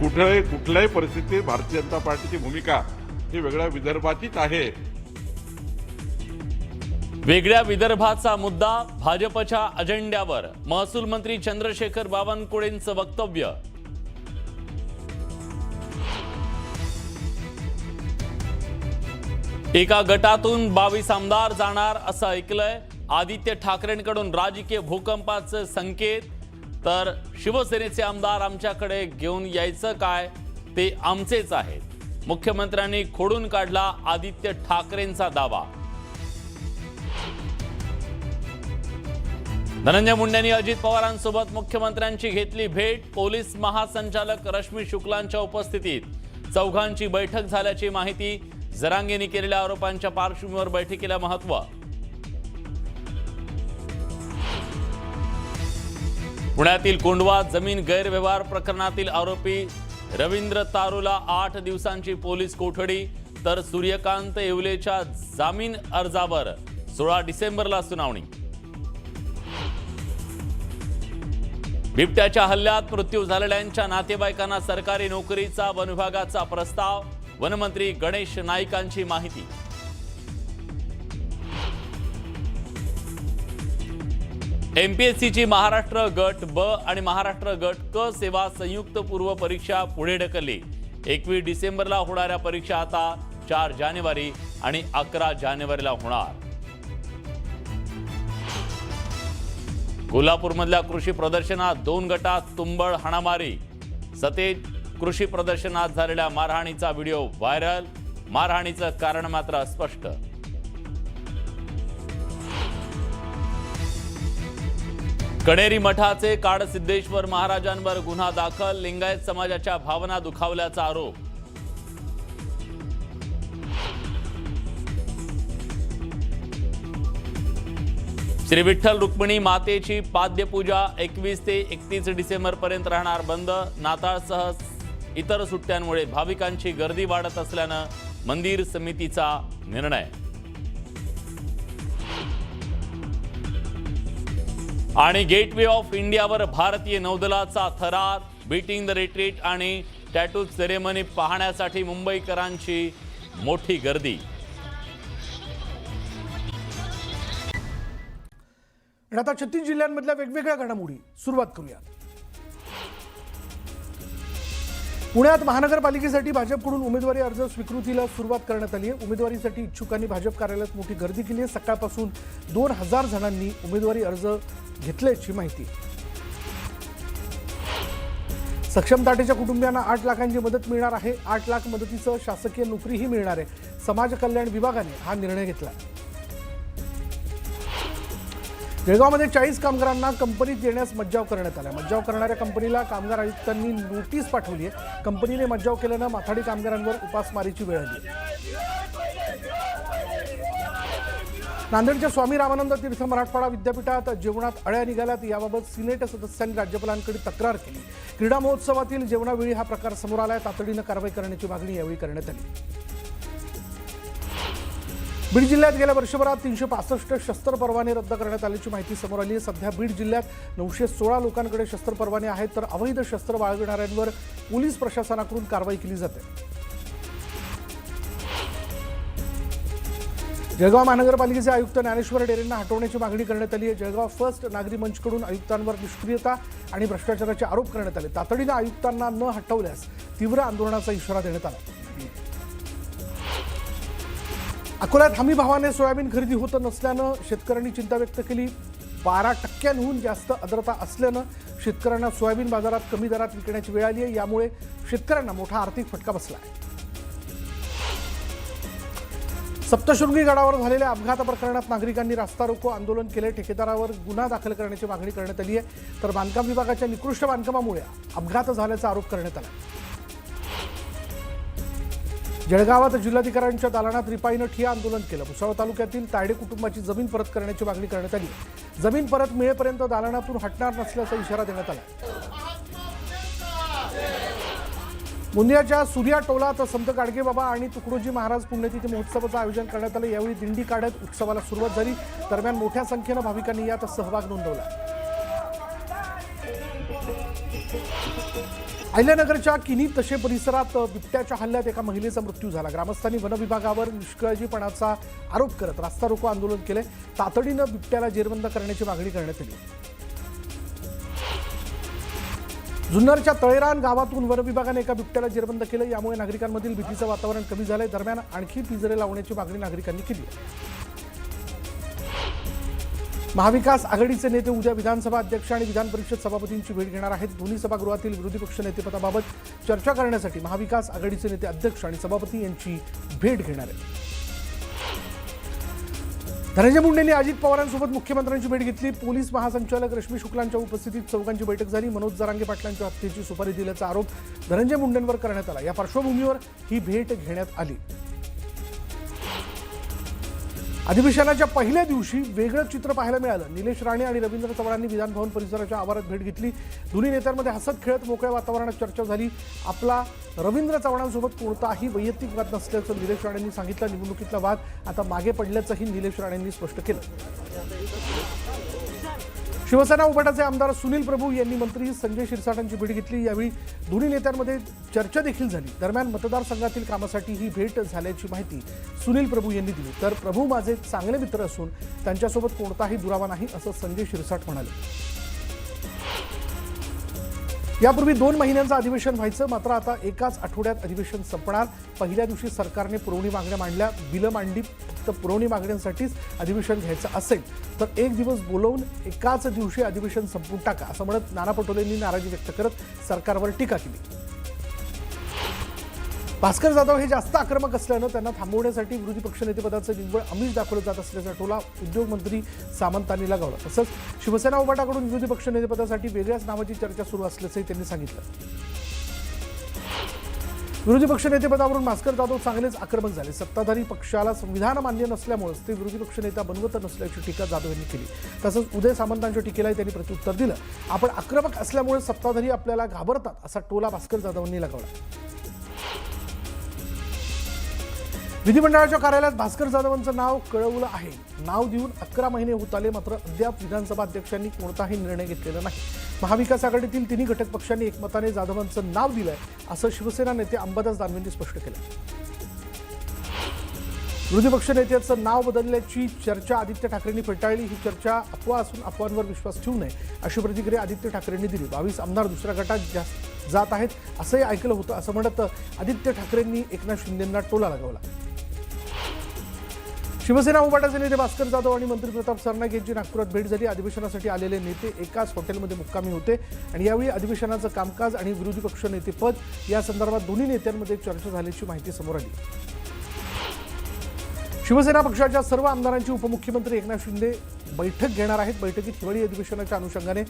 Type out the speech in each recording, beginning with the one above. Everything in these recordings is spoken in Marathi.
कुठल्याही परिस्थितीत भारतीय जनता पार्टीची भूमिका ही वेगळ्या विदर्भाचीच आहे। वेगळ्या विदर्भाचा मुद्दा भाजपच्या अजेंड्यावर महसूल मंत्री चंद्रशेखर बावनकुळेंचं वक्तव्य। एका गटातून 22 आमदार जाणार असं ऐकलंय। आदित्य ठाकरेंकडून राजकीय भूकंपाचे संकेत, तर शिवसेनेचे आमदार आमच्याकडे घेऊन यायचं काय, ते आमचेच आहेत। मुख्यमंत्र्यांनी खोडून काढला आदित्य ठाकरेंचा दावा। धनंजय मुंडेंनी अजित पवारांसोबत मुख्यमंत्र्यांची घेतली भेट। पोलीस महासंचालक रश्मी शुक्लांच्या उपस्थितीत चौघांची बैठक झाल्याची माहिती। जरांगेंनी केलेल्या आरोपांच्या पार्श्वभूमीवर बैठकीला महत्त्व। पुण्यातील कोंढवा जमीन गैरव्यवहार प्रकरणातील आरोपी रवींद्र तारूला 8 दिवसांची पोलीस कोठडी, तर सूर्यकांत येवलेच्या जामीन अर्जावर 16 डिसेंबरला सुनावणी। बिबट्याच्या हल्ल्यात मृत्यू झालेल्यांच्या नातेवाईकांना सरकारी नोकरीचा वन विभागाचा प्रस्ताव। वनमंत्री गणेश नाईकांची माहिती। एमपीएससीची महाराष्ट्र गट ब आणि महाराष्ट्र गट क सेवा संयुक्त पूर्व परीक्षा पुढे ढकलली। 21 डिसेंबरला होणाऱ्या परीक्षा आता 4 जानेवारी आणि 11 जानेवारीला होणार। कोल्हापूरमधल्या कृषी प्रदर्शनात 2 गटात तुंबळ हाणामारी। सतेज कृषी प्रदर्शनात झालेल्या मारहाणीचा व्हिडिओ व्हायरल। मारहाणीचं कारण मात्र अस्पष्ट। कणेरी मठाचे काडसिद्धेश्वर महाराजांवर गुन्हा दाखल। लिंगायत समाजाच्या भावना दुखावल्याचा आरोप। श्री विठ्ठल रुक्मिणी मातेची पाद्यपूजा 21 ते 31 डिसेंबर पर्यंत राहणार बंद। नाताळसह इतर सुट्ट्यांमुळे भाविकांची गर्दी वाढत असल्यानं मंदिर समितीचा निर्णय। आणि गेटवे ऑफ इंडियावर भारतीय नौदलाचा थरार। बीटिंग द रिट्रीट आणि टॅटू सेरेमनी पाहण्यासाठी मुंबईकरांची मोठी गर्दी। आता 36 जिल्ह्यांमधल्या वेगवेगळ्या घडामोडी सुरुवात करूया। पुण्यात महानगरपालिकेसाठी भाजपकडून उमेदवारी अर्ज स्वीकृतीला सुरुवात करण्यात आली आहे। उमेदवारीसाठी इच्छुकांनी भाजप कार्यालयात मोठी गर्दी केली आहे। सकाळपासून 2000 जणांनी उमेदवारी अर्ज घेतल्याची माहिती। सक्षम दाटेच्या कुटुंबियांना 8 लाखांची मदत मिळणार आहे। 8 लाख मदतीसह शासकीय नोकरीही मिळणार आहे। समाज कल्याण विभागाने हा निर्णय घेतला। जळगावमध्ये 40 कामगारांना कंपनीत येण्यास मज्जाव करण्यात आला। मज्जाव करणाऱ्या कंपनीला कामगार आयुक्तांनी नोटीस पाठवली आहे। कंपनीने मज्जाव केल्यानं माथाडी कामगारांवर उपासमारीची वेळ आली। नांदेडच्या स्वामी रामानंद तीर्थ मराठवाडा विद्यापीठात जेवणात अळ्या निघाल्यात। याबाबत सिनेट सदस्यांनी राज्यपालांकडे तक्रार केली। क्रीडा महोत्सवातील जेवणावेळी हा प्रकार समोर आलाय। तातडीनं कारवाई करण्याची मागणी यावेळी करण्यात आली। बीड जिल्ह्यात गेल्या वर्षभरात 365 शस्त्र परवाने रद्द करण्यात आल्याची माहिती समोर आली आहे। सध्या बीड जिल्ह्यात 916 लोकांकडे शस्त्र परवाने आहेत, तर अवैध शस्त्र बाळगणाऱ्यांवर पोलीस प्रशासनाकडून कारवाई केली जाते। जळगाव महानगरपालिकेचे आयुक्त ज्ञानेश्वर डेरेंना हटवण्याची मागणी करण्यात आली आहे। जळगाव फर्स्ट नागरी मंचकडून आयुक्तांवर निष्क्रियता आणि भ्रष्टाचाराचे आरोप करण्यात आले। तातडीनं आयुक्तांना न हटवल्यास तीव्र आंदोलनाचा इशारा देण्यात आला। अकोल्यात हमी भावाने सोयाबीन खरेदी होत नसल्यानं शेतकऱ्यांनी चिंता व्यक्त केली। 12% जास्त आर्द्रता असल्यानं शेतकऱ्यांना सोयाबीन बाजारात कमी दरात विकण्याची वेळ आली आहे। यामुळे शेतकऱ्यांना मोठा आर्थिक फटका बसला आहे। सप्तशृंगी गडावर झालेल्या अपघात प्रकरणात नागरिकांनी रास्ता रोको आंदोलन केले। ठेकेदारावर गुन्हा दाखल करण्याची मागणी करण्यात आली आहे, तर बांधकाम विभागाच्या निकृष्ट बांधकामामुळे अपघात झाल्याचा आरोप करण्यात आला। जळगावात जिल्हाधिकाऱ्यांच्या दालनात रिपाईनं ठिय्या आंदोलन केलं। भुसावळ तालुक्यातील तायडे कुटुंबाची जमीन परत करण्याची मागणी करण्यात आली। जमीन परत मिळेपर्यंत दालनातून हटणार नसल्याचा इशारा देण्यात आला। गोंदियाच्या सूर्या टोलात संत गाडगेबाबा आणि तुकडोजी महाराज पुण्यतिथी महोत्सवाचं आयोजन करण्यात आलं। यावेळी दिंडी काढत उत्सवाला सुरुवात झाली। दरम्यान मोठ्या संख्येनं भाविकांनी यात सहभाग नोंदवला। अहिल्यानगरच्या किनी तशे परिसरात बिबट्याच्या हल्ल्यात एका महिलेचा मृत्यू झाला. ग्रामस्थांनी वन विभागावर निष्काळजीपणाचा आरोप करत रास्ता रोको आंदोलन केले. तातडीनं बिबट्याला जेरबंद करण्याची मागणी करण्यात आली. जुन्नरच्या तळेरान गावातून वन विभागाने एका बिबट्याला जेरबंद केलं. यामुळे नागरिकांमधील भीतीचं वातावरण कमी झालंय. दरम्यान आणखी पिंजरे लावण्याची मागणी नागरिकांनी केली आहे. महाविकास आघाडीचे नेते उद्या विधानसभा अध्यक्ष आणि विधान परिषद सभापतींची भेट घेणार आहेत. दोन्ही सभागृहातील विरोधी पक्ष नेतेपदाबाबत चर्चा करण्यासाठी महाविकास आघाडीचे नेते अध्यक्ष आणि सभापती यांची भेट घेणार आहेत. धनंजय मुंडेंनी अजित पवारांसोबत मुख्यमंत्र्यांची भेट घेतली. पोलीस महासंचालक रश्मी शुक्लांच्या उपस्थितीत चौघांची बैठक झाली. मनोज जरांगे पाटलांच्या हत्येची सुपारी दिल्याचा आरोप धनंजय मुंडेंवर करण्यात आला. या पार्श्वभूमीवर ही भेट घेण्यात आली. अधिवेशनाच्या पहिल्या दिवशी वेगळं चित्र पाहायला मिळालं. निलेश राणे आणि रवींद्र चव्हाणांनी विधानभवन परिसराच्या आवारात भेट घेतली. दोन्ही नेत्यांमध्ये हसत खेळत मोकळ्या वातावरणात चर्चा झाली. आपला रवींद्र चव्हाणांसोबत कोणताही वैयक्तिक वाद नसल्याचं निलेश राणेंनी सांगितलं. निवडणुकीतला वाद आता मागे पडल्याचंही निलेश राणेंनी स्पष्ट केलं. शिवसेना उभाटाचे आमदार सुनील प्रभू यांनी मंत्री संजय शिरसाटांची भेट घेतली. यावेळी दोन्ही नेत्यांमध्ये चर्चा देखील झाली. दरम्यान मतदारसंघातील कामासाठी ही भेट झाल्याची माहिती सुनील प्रभू यांनी दिली. तर प्रभू माझे चांगले मित्र असून त्यांच्यासोबत कोणताही दुरावा नाही असं संजय शिरसाट म्हणाले. यापूर्वी 2 महिन्यांचं अधिवेशन व्हायचं, मात्र आता एकाच आठवड्यात अधिवेशन संपणार. पहिल्या दिवशी सरकारने पुरवणी मागण्या मांडल्या. बिलं मांडली. फक्त पुरवणी मागण्यांसाठीच अधिवेशन घ्यायचं असेल तर एक दिवस बोलवून एकाच दिवशी अधिवेशन संपवून टाका असं म्हणत नाना पटोलेंनी नाराजी व्यक्त करत सरकारवर टीका केली. भास्कर जाधव हे जास्त आक्रमक असल्यानं त्यांना थांबवण्यासाठी विरोधी पक्षनेतेपदाचं निव्वळ आमिष दाखवलं जात असल्याचा टोला उद्योगमंत्री सामंतांनी लगावला. तसंच शिवसेना उभाटाकडून विरोधी पक्षनेतेपदासाठी वेगळ्याच नावाची चर्चा सुरू असल्याचंही त्यांनी सांगितलं. विरोधी पक्षनेतेपदावरून भास्कर जाधव चांगलेच आक्रमक झाले. सत्ताधारी पक्षाला संविधान मान्य नसल्यामुळेच ते विरोधी पक्षनेता बनवत नसल्याची टीका जाधव यांनी केली. तसंच उदय सामंतांच्या टीकेलाही त्यांनी प्रत्युत्तर दिलं. आपण आक्रमक असल्यामुळे सत्ताधारी आपल्याला घाबरतात असा टोला भास्कर जाधवांनी लगावला. विधिमंडळाच्या कार्यालयात भास्कर जाधवांचं नाव कळवलं आहे. नाव देऊन 11 महिने होत आले, मात्र अद्याप विधानसभा अध्यक्षांनी कोणताही निर्णय घेतलेला नाही. महाविकास आघाडीतील तिन्ही घटक पक्षांनी एकमताने जाधवांचं नाव दिलंय असं शिवसेना नेते अंबादास दानवेंनी स्पष्ट केलं. विरोधी पक्ष नेत्याचं नाव बदलल्याची चर्चा आदित्य ठाकरेंनी फेटाळली. ही चर्चा अफवा असून अफवांवर विश्वास ठेवू नये अशी प्रतिक्रिया आदित्य ठाकरेंनी दिली. 22 आमदार दुसऱ्या गटात जात आहेत असंही ऐकलं होतं असं म्हणत आदित्य ठाकरेंनी एकनाथ शिंदेंना टोला लगावला. शिवसेना उभाटाचे नेते भास्कर जाधव आणि मंत्री प्रताप सरनाईक यांची नागपुरात भेट झाली. अधिवेशनासाठी आलेले नेते एकाच हॉटेलमध्ये मुक्कामी होते आणि यावेळी अधिवेशनाचं कामकाज आणि विरोधी पक्ष नेतेपद या संदर्भात दोन्ही नेत्यांमध्ये चर्चा झाल्याची माहिती समोर आली. शिवसेना पक्षाच्या सर्व आमदारांची उपमुख्यमंत्री एकनाथ शिंदे बैठक घेणार आहेत. बैठकीत हिवाळी अधिवेशनाच्या अनुषंगाने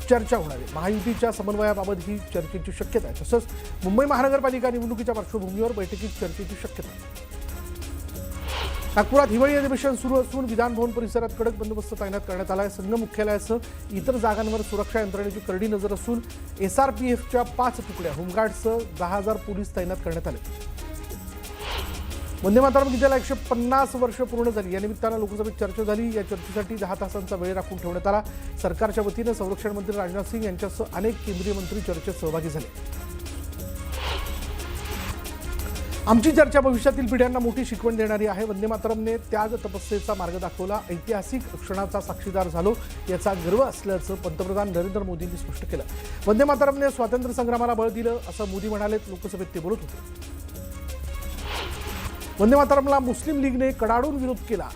चर्चा होणार आहे. महायुतीच्या समन्वयाबाबत ही चर्चेची शक्यता आहे. तसंच मुंबई महानगरपालिका निवडणुकीच्या पार्श्वभूमीवर बैठकीत चर्चेची शक्यता आहे. नागपुरात हिवाळी अधिवेशन सुरू असून विधानभवन परिसरात कडक बंदोबस्त तैनात करण्यात आला आहे. संघ मुख्यालयासह इतर जागांवर सुरक्षा यंत्रणेची करडी नजर असून SRPFच्या 5 तुकड्या, होमगार्डसह 10,000 पोलीस तैनात करण्यात आले. वंदे मातरम गीताला 150 वर्ष पूर्ण झाली. या निमित्तानं लोकसभेत चर्चा झाली. या चर्चेसाठी 10 तासांचा वेळ राखून ठेवण्यात आला. सरकारच्या वतीनं संरक्षण मंत्री राजनाथ सिंह यांच्यासह अनेक केंद्रीय मंत्री चर्चेत सहभागी झाले. आमची चर्चा भविष्यातील पिढ्यांना मोठी शिकवण देणारी आहे. वंदे मातरमने त्याग तपस्येचा मार्ग दाखवला. ऐतिहासिक क्षणाचा साक्षीदार झालो याचा गर्व असल्याचं पंतप्रधान नरेंद्र मोदींनी स्पष्ट केलं. वंदे मातरमने स्वातंत्र्य संग्रामाला बळ दिलं असं मोदी म्हणाले. लोकसभेत ते बोलत होते. वंदे मातरमला मुस्लिम लीगने कडाडून विरोध केला,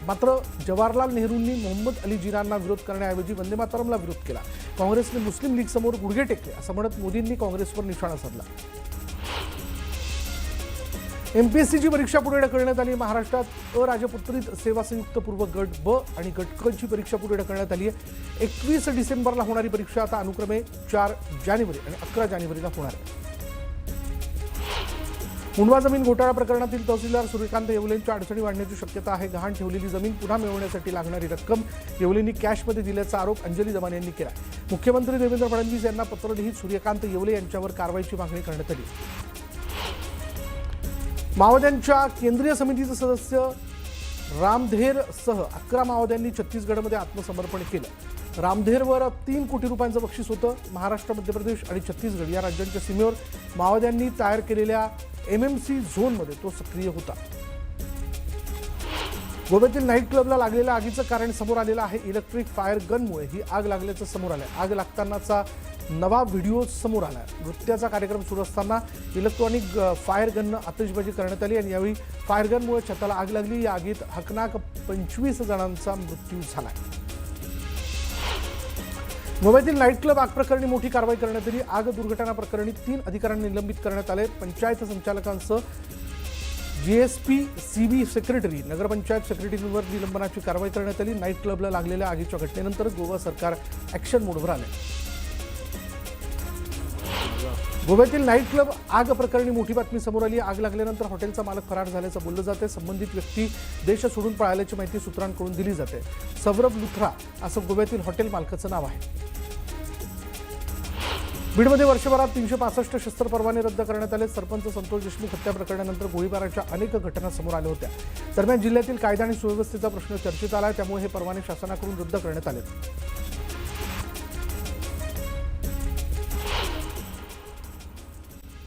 मात्र जवाहरलाल नेहरूंनी मोहम्मद अली जिनांना विरोध करण्याऐवजी वंदे मातरमला विरोध केला. काँग्रेसने मुस्लिम लीग समोर गुडघे टेकले असं म्हणत मोदींनी काँग्रेसवर निशाणा साधला. MPSCची परीक्षा पुढे ढकलण्यात आली. महाराष्ट्रात अराजपत्रित सेवा संयुक्त पूर्व गट ब आणि गट क ची परीक्षा पुढे ढकलण्यात आली आहे. 21 डिसेंबरला होणारी परीक्षा आता अनुक्रमे 4 जानेवारी आणि 11 जानेवारीला होणार आहे. मुंडवा जमीन घोटाळा प्रकरणातील तहसीलदार सूर्यकांत येवलेंच्या अडचणी वाढण्याची शक्यता आहे. गहाण ठेवलेली जमीन पुन्हा मिळवण्यासाठी लागणारी रक्कम येवलेंनी कॅशमध्ये दिल्याचा आरोप अंजली दमाने यांनी केला. मुख्यमंत्री देवेंद्र फडणवीस यांना पत्र लिहित सूर्यकांत येवले यांच्यावर कारवाईची मागणी करण्यात आली. माओवाद्यांच्या केंद्रीय समितीचे सदस्य रामधेरसह 11 माओवाद्यांनी छत्तीसगडमध्ये आत्मसमर्पण केलं. रामधेरवर 3 कोटी रुपयांचं बक्षीस होतं. महाराष्ट्र, मध्य प्रदेश आणि छत्तीसगड या राज्यांच्या सीमेवर माओवाद्यांनी तयार केलेल्या MMC झोनमध्ये तो सक्रिय होता. गोव्यातील नाईट क्लबला लागलेल्या आगीचं कारण समोर आलेलं आहे. इलेक्ट्रिक फायर गनमुळे ही आग लागल्याचं समोर आलंय. आग लागतानाचा नवा व्हिडिओ समोर आलाय. नृत्याचा कार्यक्रम सुरू असताना इलेक्ट्रॉनिक फायर गननं आतषबाजी करण्यात आली आणि यावेळी फायर गनमुळे छताला आग लागली. या आगीत हकनाक 25 जणांचा मृत्यू झालाय. गोव्यातील नाईट क्लब आग प्रकरणी मोठी कारवाई करण्यात आली. आग दुर्घटना प्रकरणी 3 अधिकाऱ्यांना निलंबित करण्यात आले. पंचायत संचालकांसह GSP, CB सेक्रेटरी, नगरपंचायत सेक्रेटरीवर निलंबनाची कारवाई करण्यात आली. नाईट क्लबला लागलेल्या आगीच्या घटनेनंतर गोवा सरकार ॲक्शन मोडवर आले. गोव्यातील नाईट क्लब आग प्रकरणी मोठी बातमी समोर आली. आग लागल्यानंतर हॉटेलचा मालक फरार झाल्याचं बोललं जाते. संबंधित व्यक्ती देश सोडून पळाल्याची माहिती सूत्रांकडून दिली जाते. सौरभ लुथरा असं गोव्यातील हॉटेल मालकाचं नाव आहे. बीडमध्ये वर्षभरात 365 शस्त्र परवाने रद्द करण्यात आले. सरपंच संतोष देशमुख हत्या प्रकरणानंतर गोळीबाराच्या अनेक घटना समोर आल्या होत्या. दरम्यान जिल्ह्यातील कायदा आणि सुव्यवस्थेचा प्रश्न चर्चेत आला, त्यामुळे हे परवाने शासनाकडून रद्द करण्यात आले.